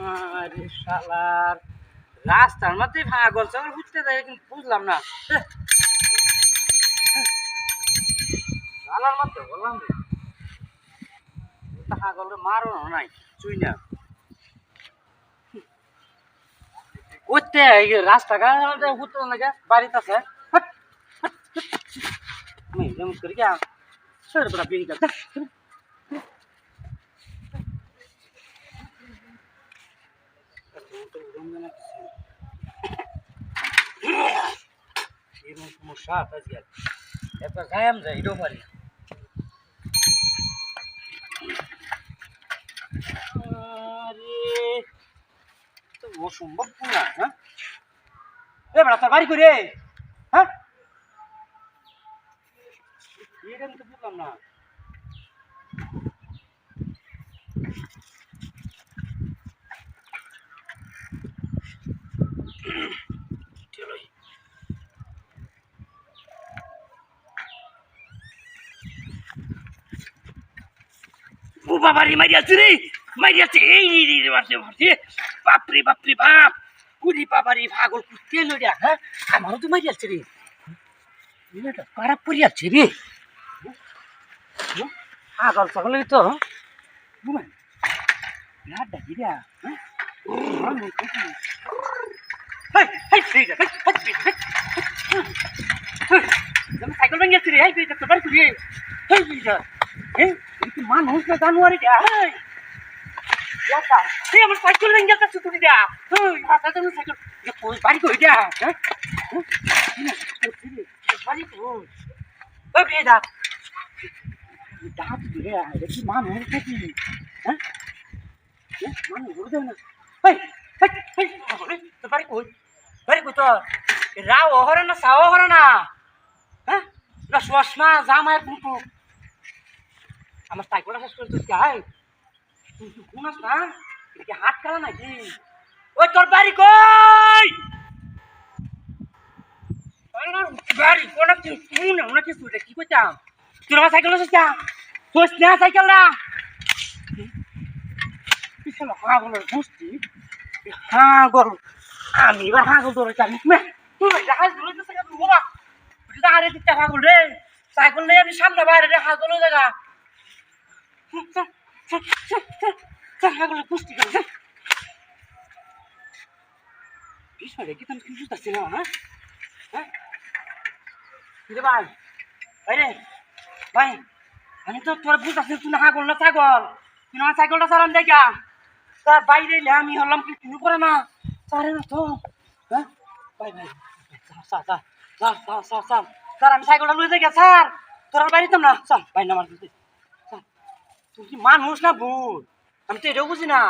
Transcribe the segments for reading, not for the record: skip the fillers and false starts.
আরে শালার রাস্তার মধ্যে পাগল ছাগল ঘুরতে যায় কিন্তু বুঝলাম না শালার মধ্যে বললাম রে পাগল মারো নাই চুই না করতে রাস্তাঘাট ঘুরতে লাগে বাড়িতে আছে আমি যেমন করি গা সরে বড় বেরিয়ে গেছে এরকম সমস্যা আজকাল একটা গায়াম যায় এটাও পারি আরে তো অসম্ভব না হ্যাঁ এ বেড়া তোর বাড়ি করে হ্যাঁ এটা আমি তো বুঝলাম না ও বাবারে মারিয়াছে রে মারিয়াছে এই রে মারছে মারছে বাপরে বাপরে বাপ উরি বাবারে পাগল কুত্তে লইয়া হ্যাঁ আমারও তো মারিয়াছে রে এটা খারাপ পড়িয়াছে রে পাগল ছাগল তো বুঝলেন রাত ডাকি রে হ্যাঁ সাইকেল ভেঙে গেছে রে এই তো বাড়ি করি এই মানুষ না জানুয়ারি আমার সাইকেল ভেঙে গেছে তুই দিয়া সাইকেল বাড়ি করি দিয়া বাড়ি কই দা দাঁত রে কি মানুষ নাকি হ্যাঁ মানুষ বুঝে না বাড়ি কই তো রাও হরে না সাও হরে না হ্যাঁ না চশমা জামায় পুটু আমার সাইকেলটা শেষ করে তুই গাই তুই ঘুমাস না এদিকে হাত খেলা নাকি ওই তোর বাড়ি কই বাড়ি কোন কিছু কি করতাম তোর আমার সাইকেল শেষ তোর না সাইকেল না হাগলের বুঝতি হাগল আমি এবার হাগল ধরে জানি তুই হাগল ধরে আরে দিকটা হাগল রে সাইকেল নেই আমি সামনে বাইরে রে হাগল জায়গা হাগলের পুষ্টি করে ভীষণ কি তুমি কিছু বুঝতেছি না হ্যাঁ হ্যাঁ ভাই ভাই রে ভাই আমি তো তোর বুঝতেছি তুই না হাগল না ছাগল তুই আমার সাইকেলটা চালান দেখা তার বাইরে এলে আমি হলাম কি কিছু করে না সারে না তো হ্যাঁ ভাই ভাই স্যার আমি সাইকেলটা লুয়ে যাই স্যার তোর বাড়ি তো না চল ভাই না আমার তুই কি মানুষ না ভূত আমি তো এটাও বুঝি না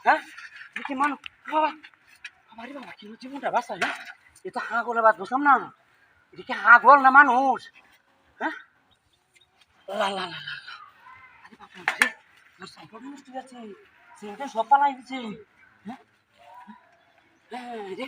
হ্যাঁ তুই কি মানুষ বাবা বাবারে বাবা কি জীবনটা বাঁচায় না এ তো হাগলের বাদ বসলাম না এটা কি হাগল না মানুষ হ্যাঁ লা লা লা আরে বাবা আমার সাইকেল নষ্ট হয়ে যাচ্ছে সেটা সব পালাই দিচ্ছে হ্যাঁ রে